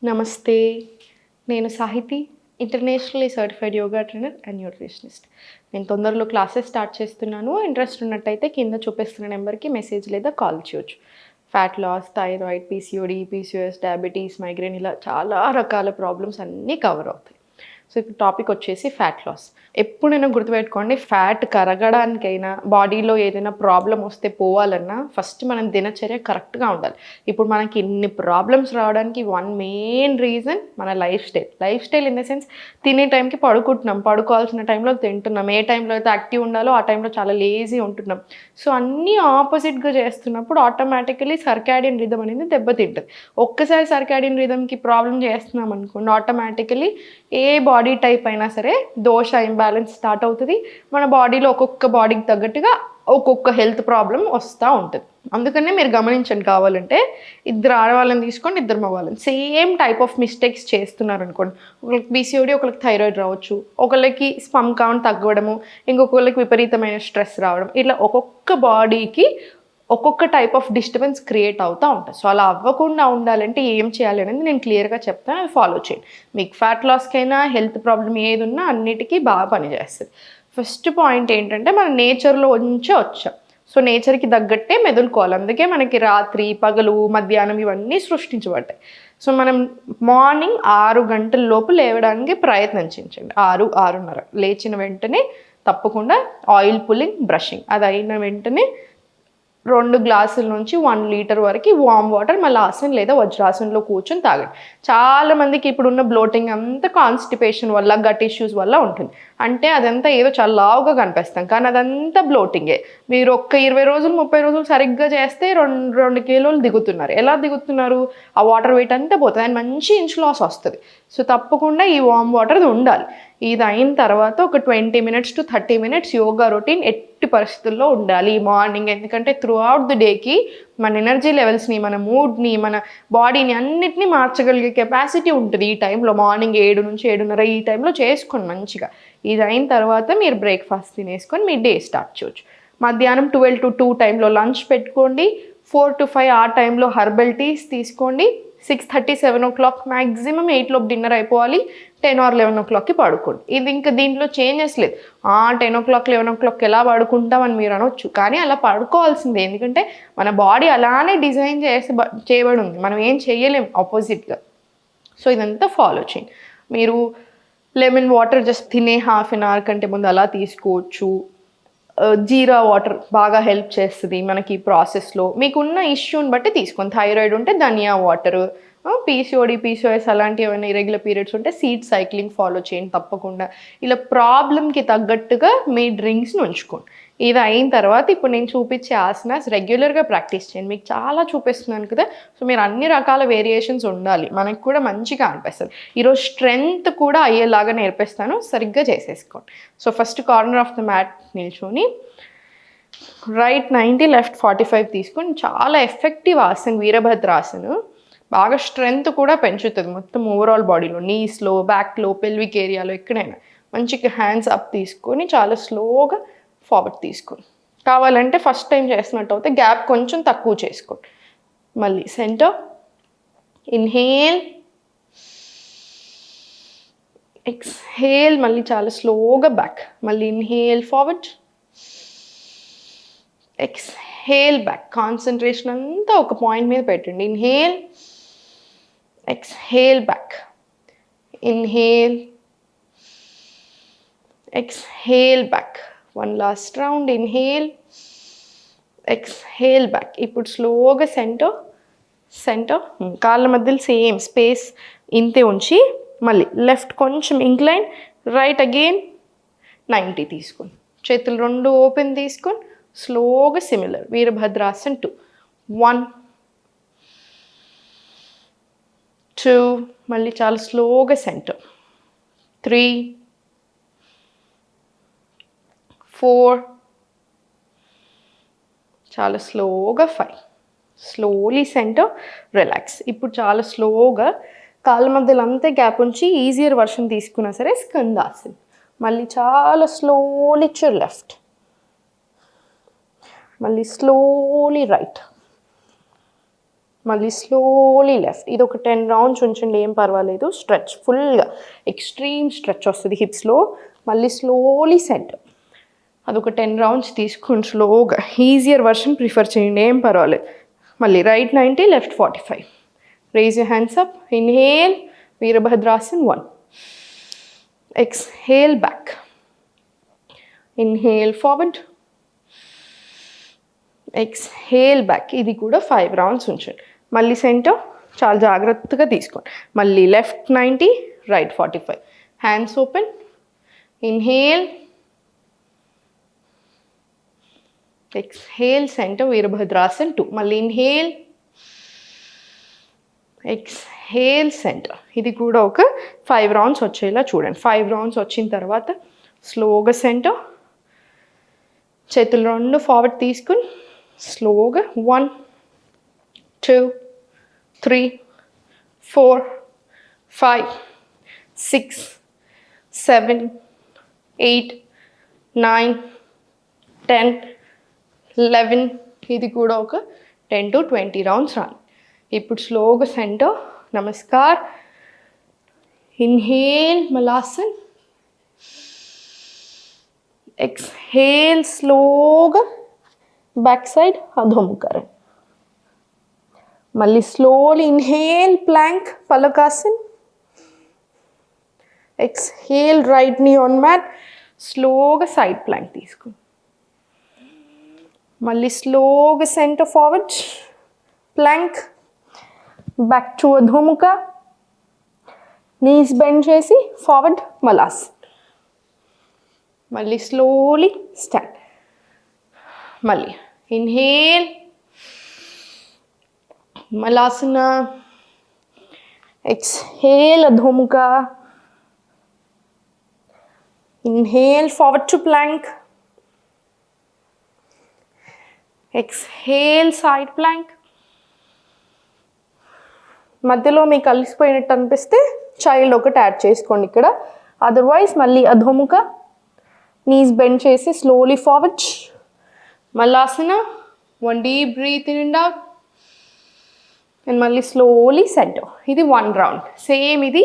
నమస్తే. నేను Sahithi, internationally certified yoga trainer and nutritionist. నేను తొందరలో క్లాసెస్ స్టార్ట్ చేస్తున్నాను. ఇంట్రెస్ట్ ఉన్నట్టయితే కింద చూపిస్తున్న నెంబర్కి మెసేజ్ లేదా కాల్ చేయొచ్చు. Fat loss, thyroid, PCOD, PCOS, diabetes, migraine ఇలా చాలా రకాల ప్రాబ్లమ్స్ అన్నీ కవర్ అవుతాయి. సో ఇప్పుడు టాపిక్ వచ్చేసి ఫ్యాట్ లాస్. ఎప్పుడైనా గుర్తుపెట్టుకోండి, ఫ్యాట్ కరగడానికైనా, బాడీలో ఏదైనా ప్రాబ్లం వస్తే పోవాలన్నా ఫస్ట్ మనం దినచర్య కరెక్ట్గా ఉండాలి. ఇప్పుడు మనకి ఇన్ని ప్రాబ్లమ్స్ రావడానికి వన్ మెయిన్ రీజన్ మన life style in the sense తినే టైంకి పడుకుంటున్నాం, పడుకోవాల్సిన టైంలో తింటున్నాం, ఏ టైంలో అయితే యాక్టివ్ ఉండాలో ఆ టైంలో చాలా లేజీ ఉంటున్నాం. సో అన్నీ ఆపోజిట్గా చేస్తున్నప్పుడు ఆటోమేటికలీ సర్కాడియన్ రిథమ్ అనేది దెబ్బతింటుంది. ఒక్కసారి సర్కాడియన్ రిథమ్కి ప్రాబ్లం చేస్తున్నాం అనుకోండి, ఆటోమేటికలీ ఏ బాడీ టైప్ అయినా సరే దోష ఇంబ్యాలెన్స్ స్టార్ట్ అవుతుంది. మన బాడీలో ఒక్కొక్క బాడీకి తగ్గట్టుగా ఒక్కొక్క హెల్త్ ప్రాబ్లం వస్తూ ఉంటుంది. అందుకనే మీరు గమనించండి, కావాలంటే ఇద్దరు ఆడవాళ్ళని తీసుకోండి, ఇద్దరు మగవాళ్ళని సేమ్ టైప్ ఆఫ్ మిస్టేక్స్ చేస్తున్నారు అనుకోండి. ఒకరికి పీసీఓడి, ఒకరికి థైరాయిడ్ రావచ్చు, ఒకళ్ళకి స్పమ్ కౌంట్ తగ్గడము, ఇంకొకళ్ళకి విపరీతమైన స్ట్రెస్ రావడం, ఇట్లా ఒక్కొక్క బాడీకి ఒక్కొక్క టైప్ ఆఫ్ డిస్టర్బెన్స్ క్రియేట్ అవుతూ ఉంటుంది. సో అలా అవ్వకుండా ఉండాలంటే ఏం చేయాలి అనేది నేను క్లియర్గా చెప్తాను, అది ఫాలో చేయండి. మీకు ఫ్యాట్ లాస్కైనా హెల్త్ ప్రాబ్లం ఏది ఉన్నా అన్నిటికీ బాగా పనిచేస్తుంది. ఫస్ట్ పాయింట్ ఏంటంటే మనం నేచర్లో ఉంచే వచ్చాం. సో నేచర్కి తగ్గట్టే మెదులుకోవాలి. అందుకే మనకి రాత్రి, పగలు, మధ్యాహ్నం ఇవన్నీ సృష్టించబడ్డాయి. సో మనం మార్నింగ్ 6 గంటల లోపు లేవడానికి ప్రయత్నించండి. 6-6:30 లేచిన వెంటనే తప్పకుండా ఆయిల్ పుల్లింగ్, బ్రషింగ్ అది అయిన వెంటనే 2 గ్లాసుల నుంచి 1 లీటర్ వరకు వామ్ వాటర్ మళ్ళీ ఆసన్ లేదా వజ్రాసనంలో కూర్చొని తాగండి. చాలామందికి ఇప్పుడున్న బ్లోటింగ్ అంతా కాన్స్టిపేషన్ వల్ల, గట్ ఇష్యూస్ వల్ల ఉంటుంది. అంటే అదంతా ఏదో చాలా లావుగా కనిపిస్తాం, కానీ అదంతా బ్లోటింగే. మీరు ఒక్క 20 రోజులు 30 రోజులు సరిగ్గా చేస్తే 2 కిలోలు దిగుతున్నారు. ఎలా దిగుతున్నారు? ఆ వాటర్ వెయిట్ అంతా పోతుంది, అండ్ మంచి ఇంచ్ లాస్ వస్తుంది. సో తప్పకుండా ఈ వామ్ వాటర్ ఉండాలి. ఇది అయిన తర్వాత ఒక 20 minutes to 30 minutes yoga routine ఎట్టి పరిస్థితుల్లో ఉండాలి మార్నింగ్. ఎందుకంటే త్రూ అవుట్ ది డేకి మన ఎనర్జీ లెవెల్స్ని, మన మూడ్ని, మన బాడీని అన్నిటినీ మార్చగలిగే కెపాసిటీ ఉంటుంది ఈ టైంలో. మార్నింగ్ 7 నుంచి 7:30 ఈ టైంలో చేసుకోండి మంచిగా. ఇది అయిన తర్వాత మీరు బ్రేక్ఫాస్ట్ తినేసుకొని మీ డే స్టార్ట్ చేయొచ్చు. మధ్యాహ్నం 12 to 2 టైంలో లంచ్ పెట్టుకోండి. 4 to 5 ఆ టైంలో హర్బల్ టీస్ తీసుకోండి. 6:30, 7 o'clock మ్యాక్సిమం 8 లోపు డిన్నర్ అయిపోవాలి. 10 or 11 o'clockకి పడుకోండి. ఇది ఇంకా దీంట్లో చేంజెస్ లేదు. 10 o'clock 11 o'clock ఎలా పడుకుంటామని మీరు అనొచ్చు, కానీ అలా పడుకోవాల్సిందే. ఎందుకంటే మన బాడీ అలానే డిజైన్ చేయబడి ఉంది, మనం ఏం చేయలేం ఆపోజిట్గా. సో ఇదంతా ఫాలో చేయండి. మీరు లెమన్ వాటర్ జస్ట్ తినే హాఫ్ అన్ అవర్ కంటే ముందు అలా తీసుకోవచ్చు. జీరా వాటర్ బాగా హెల్ప్ చేస్తుంది మనకి ఈ ప్రాసెస్లో. మీకున్న ఇష్యూని బట్టి తీసుకోండి. థైరాయిడ్ ఉంటే ధనియా వాటర్, పీసీఓడి, పీసీఓఎస్ అలాంటివి ఏమైనా ఇరెగ్యులర్ పీరియడ్స్ ఉంటే సీడ్ సైక్లింగ్ ఫాలో చేయండి తప్పకుండా. ఇలా ప్రాబ్లమ్కి తగ్గట్టుగా మీ డ్రింక్స్ని ఉంచుకోండి. ఇది అయిన తర్వాత ఇప్పుడు నేను చూపించే ఆసనాస్ రెగ్యులర్గా ప్రాక్టీస్ చేయండి. మీకు చాలా చూపిస్తున్నాను కదా, సో మీరు అన్ని రకాల వేరియేషన్స్ ఉండాలి, మనకు కూడా మంచిగా అనిపిస్తుంది. ఈరోజు స్ట్రెంగ్త్ కూడా అయ్యేలాగా నేర్పిస్తాను, సరిగ్గా చేసేసుకోండి. So first corner of the mat నిల్చొని రైట్ 90, లెఫ్ట్ 45 తీసుకొని చాలా ఎఫెక్టివ్ ఆసన్ వీరభద్రాసన్. బాగా స్ట్రెంగ్త్ కూడా పెంచుతుంది మొత్తం ఓవరాల్ బాడీలో, నీస్లో, బ్యాక్లో, పెల్విక్ ఏరియాలో ఎక్కడైనా. మంచిగా హ్యాండ్స్ అప్ తీసుకొని చాలా స్లోగా ఫార్వర్డ్ తీసుకోండి. కావాలంటే ఫస్ట్ టైం చేసినట్టు అయితే గ్యాప్ కొంచెం తక్కువ చేసుకోండి. మళ్ళీ సెంటర్, ఇన్హేల్, ఎక్స్హేల్, మళ్ళీ చాలా స్లోగా బ్యాక్. మళ్ళీ inhale forward, exhale back. Concentration అంతా ఒక పాయింట్ మీద పెట్టండి. Inhale, exhale back, inhale, exhale back. One last round. Inhale, exhale back. ఇప్పుడు స్లోగా సెంటర్ కాళ్ళ మధ్యలో సేమ్ స్పేస్ ఇంతే ఉంచి మళ్ళీ లెఫ్ట్ కొంచెం ఇంక్లైన్, రైట్ అగైన్ 90 తీసుకొని చేతులు 2 ఓపెన్ తీసుకొని స్లోగా సిమిలర్ వీరభద్రాసన్ 2. 1, 2, మళ్ళీ చాలా స్లోగా సెంటర్. 3, 4, చాలా స్లోగా 5. Slowly centre, relax. ఇప్పుడు చాలా స్లోగా కాళ్ళ మధ్యలో అంతే గ్యాప్ ఉంచి ఈజియర్ వర్షన్ తీసుకున్నా సరే స్కందాసన్. మళ్ళీ చాలా స్లోలీ టు లెఫ్ట్, మళ్ళీ స్లోలీ రైట్, మళ్ళీ స్లోలీ లెఫ్ట్. ఇది ఒక 10 రౌండ్స్ ఉంచండి, ఏం పర్వాలేదు. స్ట్రెచ్ ఫుల్గా, ఎక్స్ట్రీమ్ స్ట్రెచ్ వస్తుంది హిప్స్లో. మళ్ళీ స్లోలీ సెంటర్. అదొక 10 రౌండ్స్ తీసుకొని స్లోగా, ఈజియర్ వర్షన్ ప్రిఫర్ చేయండి, ఏం పర్వాలేదు. మళ్ళీ right 90, left 45. Raise your hands up. Inhale, Virabhadrasan 1. Exhale back. Inhale forward, exhale back. ఇది కూడా 5 రౌండ్స్ ఉంచండి. మళ్ళీ సెంటర్ చాలా జాగ్రత్తగా తీసుకోండి. మళ్ళీ left 90, right 45. Hands open. Inhale, exhale center, Virabhadrasan 2. మళ్ళీ ఇన్హేల్, ఎక్స్హేల్ సెంటర్. ఇది కూడా ఒక 5 రౌండ్స్ వచ్చేలా చూడండి. 5 రౌండ్స్ వచ్చిన తర్వాత స్లోగా సెంటర్, చేతులు 2 ఫార్వర్డ్ తీసుకుని స్లోగా 1, 2, 3, 4, 5, 6, 7, 8, 9, 10, 11. ఇది కూడా ఒక 10 to 20 రౌండ్స్ రాను. ఇప్పుడు స్లోగా center, namaskar. Inhale Malasan, exhale స్లోగా బ్యాక్ సైడ్ అధోముఖ. మళ్ళీ slowly inhale plank Phalakasan. Exhale right knee on mat. స్లోగా సైడ్ ప్లాంక్ తీసుకో. మళ్ళీ స్లోగా center forward plank, back to Adhomukha. Knees bend చేసి ఫార్వర్డ్ మలాస్. మళ్ళీ స్లోలీ స్టాండ్. మళ్ళీ inhale Malasana, exhale Adhomukha. Inhale forward to plank, exhale side plank. మధ్యలో మీకు కలిసిపోయినట్టు అనిపిస్తే చైల్డ్ ఒకటి యాడ్ చేసుకోండి ఇక్కడ. అదర్వైజ్ మళ్ళీ అధోముఖ, నీస్ బెండ్ చేసి slowly forward Malasana. 1 deep breath in and out. And మళ్ళీ స్లోలీ సెంటర్. ఇది 1 రౌండ్. సేమ్ ఇది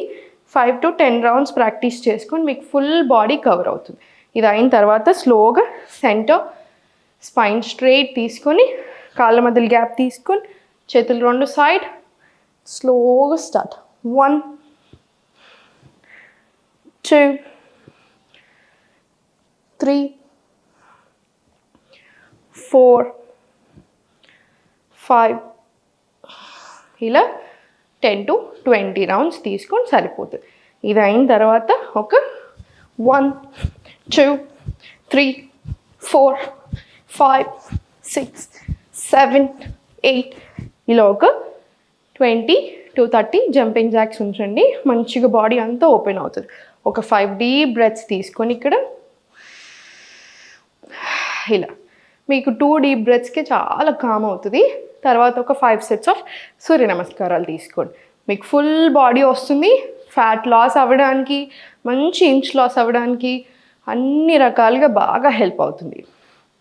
5 to 10 రౌండ్స్ ప్రాక్టీస్ చేసుకొని మీకు ఫుల్ బాడీ కవర్ అవుతుంది. ఇది అయిన తర్వాత స్లోగా సెంటర్, స్పైన్ స్ట్రైట్ తీసుకొని కాళ్ళ మధ్యలో గ్యాప్ తీసుకొని చేతులు 2 సైడ్, స్లోగా స్టార్ట్. 1, 2, 3, 4, 5. ఇలా 10 to 20 రౌండ్స్ తీసుకొని సరిపోతుంది. ఇది అయిన తర్వాత ఒక 1, 2, 3, 4, 5, 6, 7, 8. ఇలా ఒక 20 to 30 జంపింగ్ జాక్స్ ఉంచండి. మంచిగా బాడీ అంతా ఓపెన్ అవుతుంది. ఒక 5 డీప్ బ్రెత్స్ తీసుకొని ఇక్కడ ఇలా మీకు 2 డీప్ బ్రెత్స్కి చాలా కామ్ అవుతుంది. తర్వాత ఒక 5 సెట్స్ ఆఫ్ సూర్య నమస్కారాలు తీసుకోండి. మీకు ఫుల్ బాడీ వస్తుంది. ఫ్యాట్ లాస్ అవ్వడానికి, మంచి ఇంచ్ లాస్ అవ్వడానికి అన్ని రకాలుగా బాగా హెల్ప్ అవుతుంది.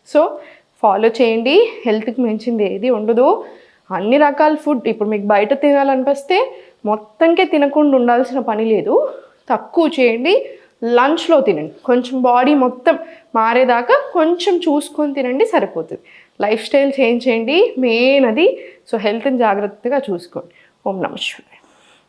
సో ఫాలో చేయండి. హెల్త్కి మించింది ఏది ఉండదు. అన్ని రకాల ఫుడ్ ఇప్పుడు మీకు బయట తినాలనిపిస్తే మొత్తానికే తినకుండా ఉండాల్సిన పని లేదు. తక్కువ చేయండి, లంచ్లో తినండి. కొంచెం బాడీ మొత్తం మారేదాకా కొంచెం చూసుకొని తినండి, సరిపోతుంది. లైఫ్ స్టైల్ చేంజ్ చేయండి, మెయిన్ అది. సో హెల్త్ని జాగ్రత్తగా చూసుకోండి. ఓం నమః శివాయ.